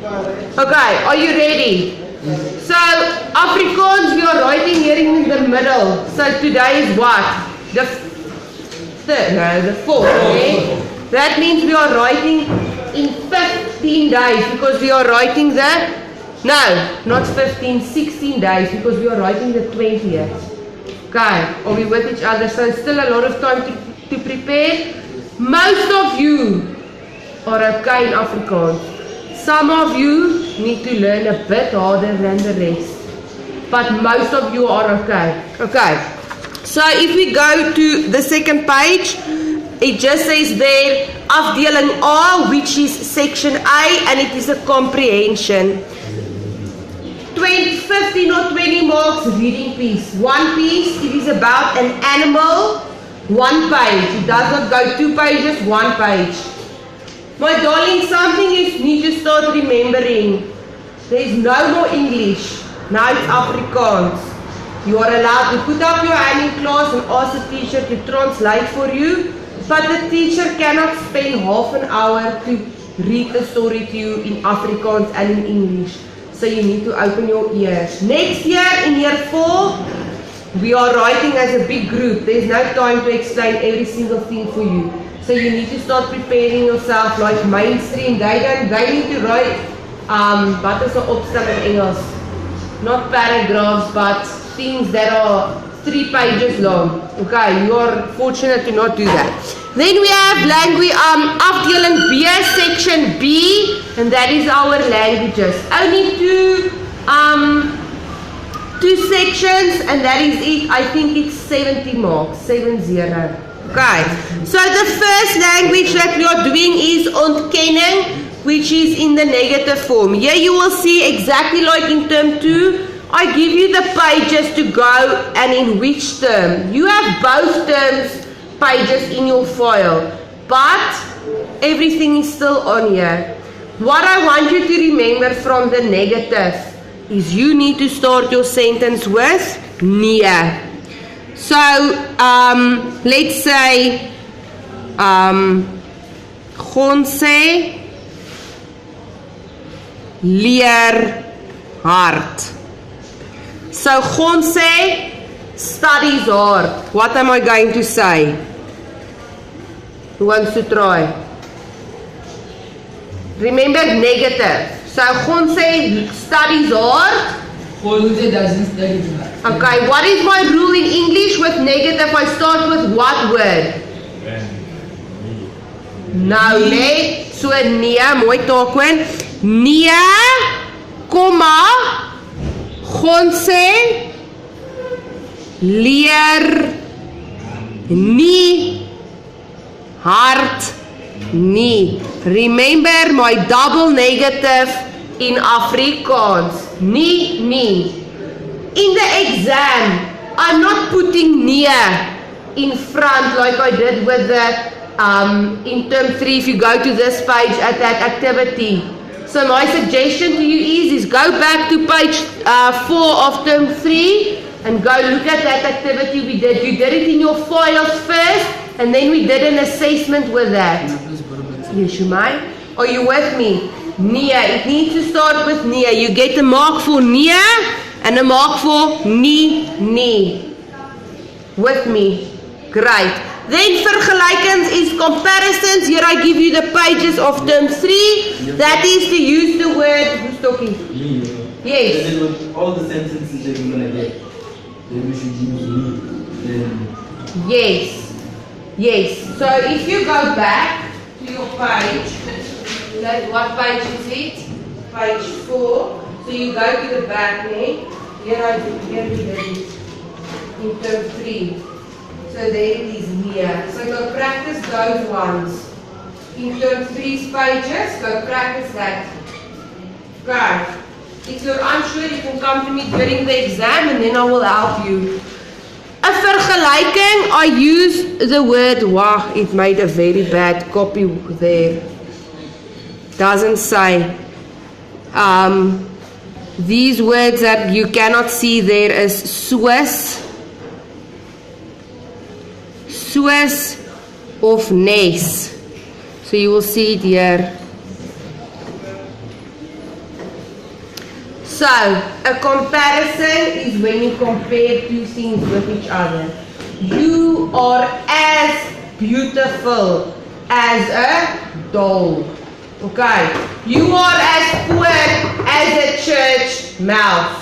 Okay, are you ready? So, Afrikaans, we are writing here in the middle. So, today is what? The fourth, okay? That means we are writing in 15 days because we are writing not 15, 16 days because we are writing the 20th. Okay, are we with each other? So, still a lot of time to prepare. Most of you are okay in Afrikaans. Some of you need to learn a bit harder than the rest. But most of you are okay. Okay. So if we go to the second page, it just says there, afdeling A, which is section A, and it is a comprehension. 15 or 20 marks reading piece. One piece, it is about an animal. One page. It does not go 2 pages, 1 page. My darling, something you need to start remembering. There is no more English. Now it's Afrikaans. You are allowed to put up your hand in class and ask the teacher to translate for you. But the teacher cannot spend half an hour to read the story to you in Afrikaans and in English. So you need to open your ears. Next year, in year 4, we are writing as a big group. There's no time to explain every single thing for you. So you need to start preparing yourself like mainstream. They need to write, wat is 'n opstelling in Engels? Not paragraphs, but things that are 3 pages long. Okay, you are fortunate to not do that. Then we have language, afdeling B, section B, and that is our languages. Only two sections, and that is it. I think it's 70 marks, 70. Okay, so the first language that we are doing is ontkenning, which is in the negative form. Here you will see exactly like in term 2, I give you the pages to go and in which term. You have both terms pages in your file, but everything is still on here. What I want you to remember from the negative is you need to start your sentence with nee. So, let's say, Gonse leer hard. So, Gonse studies hard. What am I going to say? Who wants to try? Remember negative. So, Gonse studies hard. Gonse doesn't study hard. Okay, what is my rule in English with negative? I start with what word? Nou, nee. So, nee, mooi Taquin. Nee, komma, Gonse leer nie hard nie. Remember my double negative in Afrikaans. Nie. In the exam, I'm not putting near in front like I did with the in term 3. If you go to this page at that activity. So my suggestion to you is go back to page 4 of term 3 and go look at that activity we did. You did it in your files first and then we did an assessment with that. Yes, you might. Are you with me? Nia. It needs to start with Nia. You get a mark for Nia and a mark for nie. With me. Great. Then vergelykings is comparisons. Here I give you the pages of term 3. That is to use the word. Who's talking? Me. Yes. And then with all the sentences that we're gonna get, then we should use me. Then. Yes. So if you go back to your page, what page is it? Page 4. So you go to the back there. Here we did it. In term 3. So there it is here. So go practice those ones. In term 3's pages, go practice that. Okay. If you're unsure, you can come to me during the exam and then I will help you. A vergelijking, I use the word, wow, it made a very bad copy there. Doesn't say. These words that you cannot see there is soos of nes. So you will see it here. So, a comparison is when you compare two things with each other. You are as beautiful as a doll. Okay. You are as poor as a church mouse.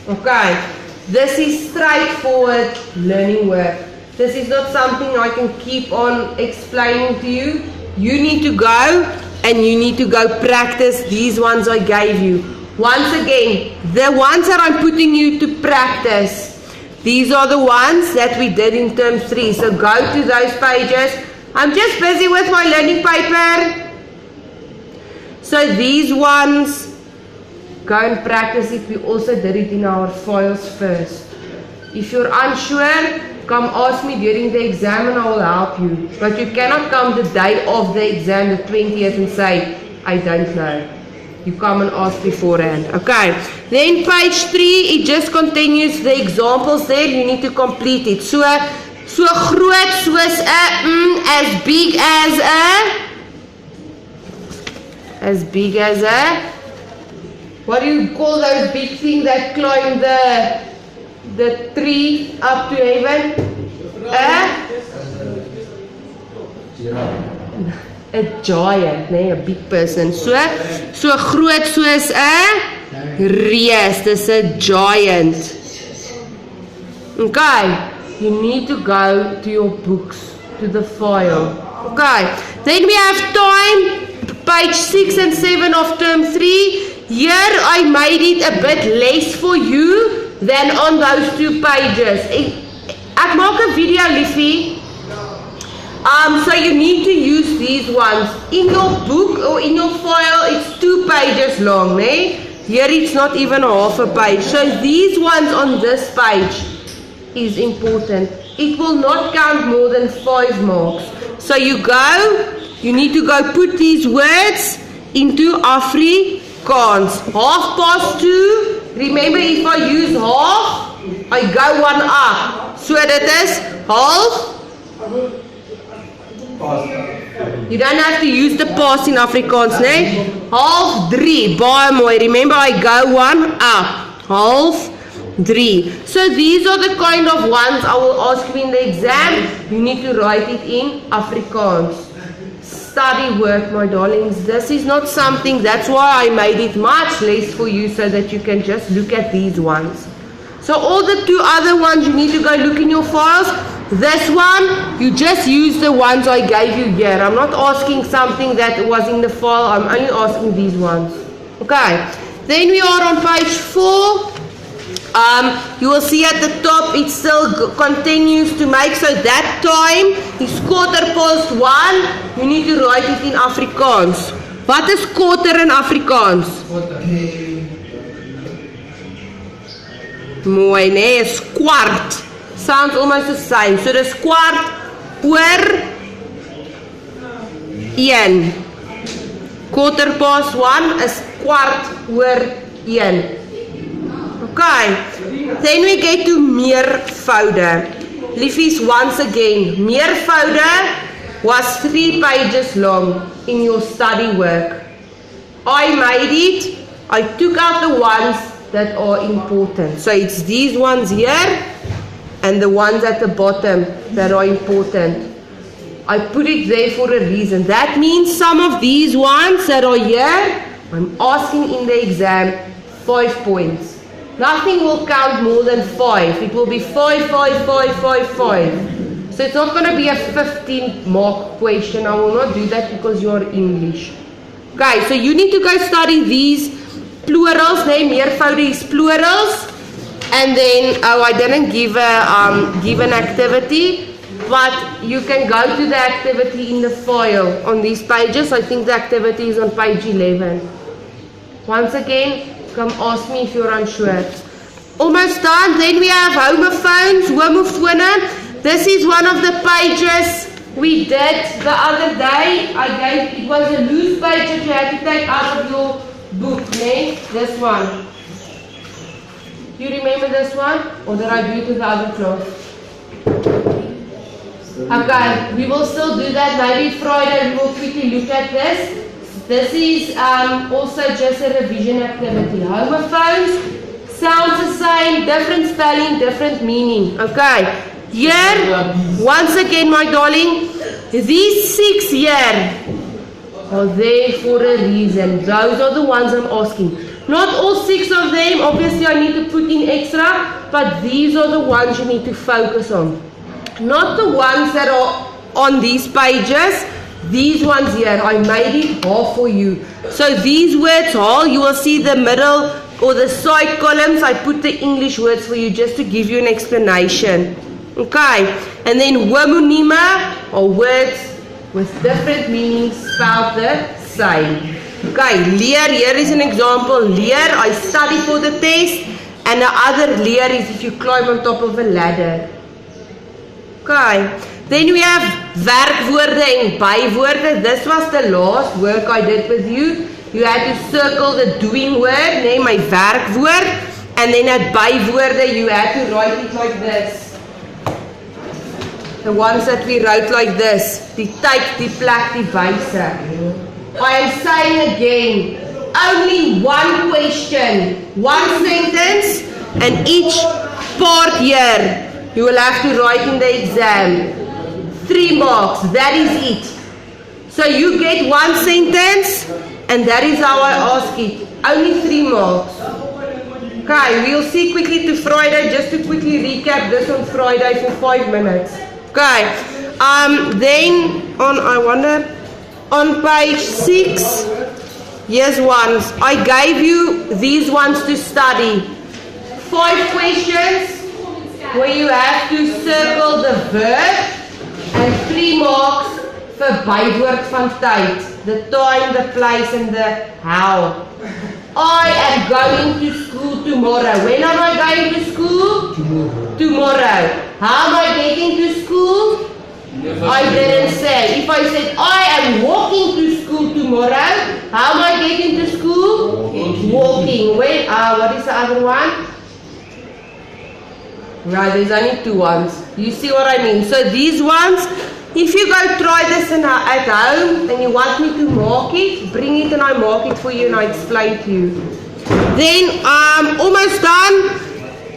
Okay. This is straightforward learning work. This is not something I can keep on explaining to you. You need to go and you need to go practice these ones I gave you. Once again, the ones that I'm putting you to practice, these are the ones that we did in term 3. So go to those pages. I'm just busy with my learning paper. So these ones, go and practice it. We also did it in our files first. If you're unsure, come ask me during the exam and I will help you. But you cannot come the day of the exam, the 20th, and say, I don't know. You come and ask beforehand. Okay. Then page 3, it just continues the examples there. You need to complete it. So groot soos as big as a, what do you call those big things that climb the tree up to heaven? A giant, nee, a big person. So groot soos a reus. Dis a giant. Okay, you need to go to your books, to the file. Okay, then we have time, page 6 and 7 of term 3. Here I made it a bit less for you than on those 2 pages. Ek maak 'n video, liefie. So you need to use these ones. In your book or in your file, it's 2 pages long, né? Here it's not even half a page. So these ones on this page is important. It will not count more than 5 marks. So you need to go put these words into Afrikaans. 2:30. Remember, if I use half, I go 1 up. So that is half. You don't have to use the past in Afrikaans, né? 3:30. Baie mooi. Remember, I go 1 up. 3:30. So these are the kind of ones I will ask you in the exam. You need to write it in Afrikaans. Study work, my darlings. This is not something, that's why I made it much less for you so that you can just look at these ones. So all the 2 other ones, you need to go look in your files. This one, you just use the ones I gave you here. I'm not asking something that was in the file. I'm only asking these ones. Okay. Then we are on page 4. You will see at the top it still continues to make, so that time is 1:15. You need to write it in Afrikaans. What is quarter in Afrikaans? Mooi, nee, is kwart. Sounds almost the same. So dis kwart oor 1. 1:15 is kwart oor 1. Okay, then we get to meervoude. Liefies, once again, meervoude was 3 pages long in your study work. I made it, I took out the ones that are important. So it's these ones here and the ones at the bottom that are important. I put it there for a reason. That means some of these ones that are here, I'm asking in the exam 5 points. Nothing will count more than 5. It will be 5, 5, 5, 5, 5. So it's not going to be a 15-mark question. I will not do that because you are English. Okay, so you need to go study these plurals. Meervoude is plurals. And then, I didn't give an activity, but you can go to the activity in the file on these pages. I think the activity is on page 11. Once again, come ask me if you're unsure. Almost done. Then we have homophones, homofone. This is one of the pages we did the other day. It was a loose page that you had to take out of your book, né? This one. Do you remember this one? Or did I do it with the other class? Okay, we will still do that. Maybe Friday we will quickly look at this. This is also just a revision activity. Homophones sounds the same, different spelling, different meaning. Okay. Here, once again, my darling, these 6 here are there for a reason. Those are the ones I'm asking. Not all 6 of them, obviously I need to put in extra, but these are the ones you need to focus on. Not the ones that are on these pages. These ones here, I made it half for you. So these words, all you will see the middle or the side columns, I put the English words for you just to give you an explanation. Okay, and then homonima are words with different meanings spelled the same. Okay, leer, here is an example. Leer, I study for the test. And the other leer is if you climb on top of a ladder. Okay, then we have werkwoorde en bywoorde. This was the last work I did with you. You had to circle the doing word, nee, my werkwoord. And then at bywoorde, you had to write it like this. The ones that we wrote like this. Die tyd, die plek, die wyse. I am saying again, only one question, one sentence, and each part here you will have to write in the exam. 3 marks, that is it. So you get one sentence, and that is how I ask it. Only 3 marks. Okay, we'll see quickly to Friday, just to quickly recap this on Friday for 5 minutes. Okay, then on page 6, here's ones. I gave you these ones to study. 5 questions where you have to circle the verb and 3 marks for bywoord van tyd. The time, the place and the how. I am going to school tomorrow. When am I going to school? Tomorrow. How am I getting to school? I didn't say. If I said I am walking to school tomorrow, how am I getting to school? Walking. When? What is the other one? Right, there's only 2 ones. You see what I mean? So these ones, if you go try this at home and you want me to mark it, bring it and I mark it for you and I explain to you. Then, almost done.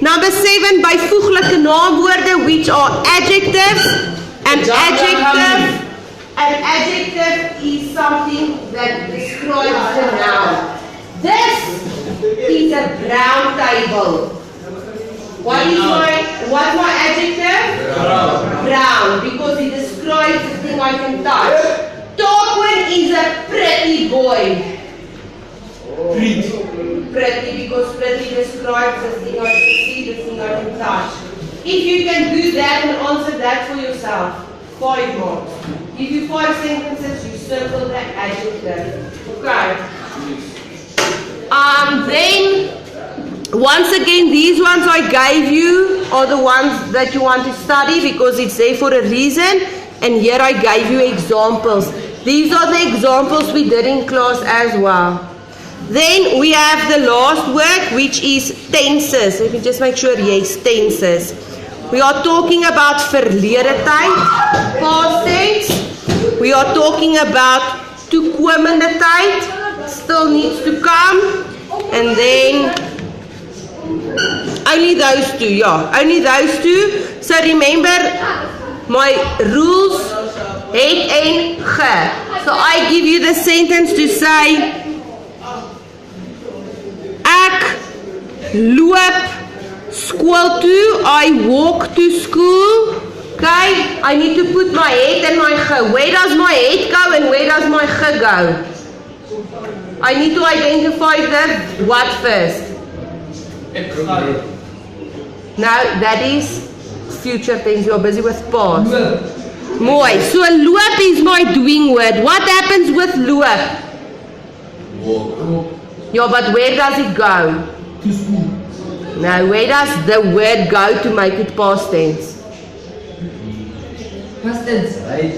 Number 7, byvoeglike naamwoorde, which are adjectives. An adjective is something that describes the noun. This is a brown table. What's my adjective? Brown, because it describes the thing I can touch. Tarquin is a pretty boy. Pretty, because pretty describes the thing I can see, the thing I can touch. If you can do that and answer that for yourself, 5 marks. Give you 5 sentences, you circle that adjective. Okay. Then, once again, these ones I gave you are the ones that you want to study because it's there for a reason. And here I gave you examples. These are the examples we did in class as well. Then we have the last work, which is tenses. Let me just make sure, yes, tenses. We are talking about verlede tyd, past tense. We are talking about toekomende tyd, still needs to come. And then only those 2, yeah, only those 2. So remember my rules, het en ge. So I give you the sentence to say, ek loop school toe, I walk to school. Okay, I need to put my het and my ge. Where does my het go and where does my ge go? I need to identify the what first. Now that is future tense. You are busy with past. Mooi. So loop is my doing word. What happens with loop? Walk. Yeah, but where does it go? To school. Now, where does the word go to make it past tense? Past tense. Right.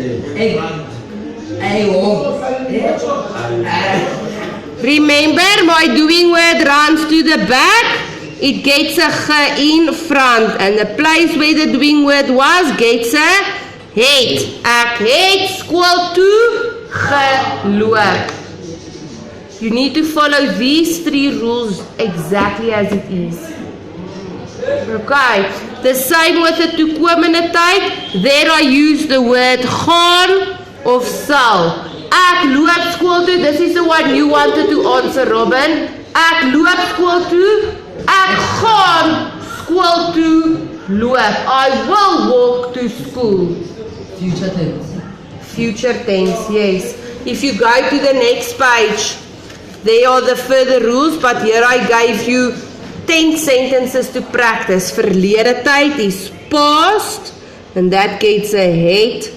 Remember, my doing word runs to the back. It gets a ge in front. And the place where the doing word was gets a het. Ek het skool toe geloop. You need to follow these 3 rules exactly as it is. Okay, the same with the toekomende tyd. There I use the word gaan of sal. Ek loop skool toe. This is the one you wanted to answer, Robin. Ek loop skool toe. Ek gaan skool toe loop. I will walk to school. Future tense. Future tense, yes. If you go to the next page, there are the further rules, but here I gave you 10 sentences to practice. Verlede tyd is past, and that gets a het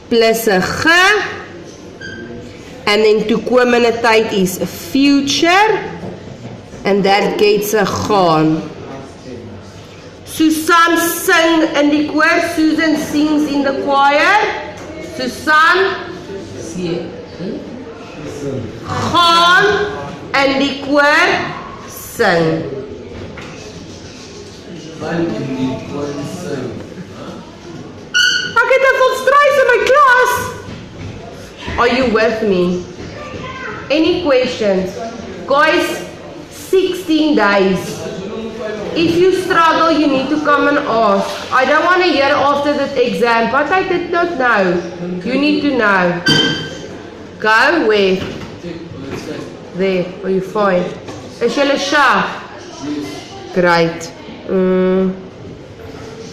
plus a ge. And then toekomende tyd is future, and that gets a gaan. Susan sing in die koor. Susan sings in the choir. Susan See. gaan in die koor sing. Ek het 'n volstruis in my klas. Are you with me? Any questions? Guys, 16 days. If you struggle, you need to come and ask. I don't want to hear after the exam, but I did not know. You need to know. Go where? There. Are you fine? Is julle sharp? Great.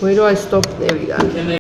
Where do I stop? There we go.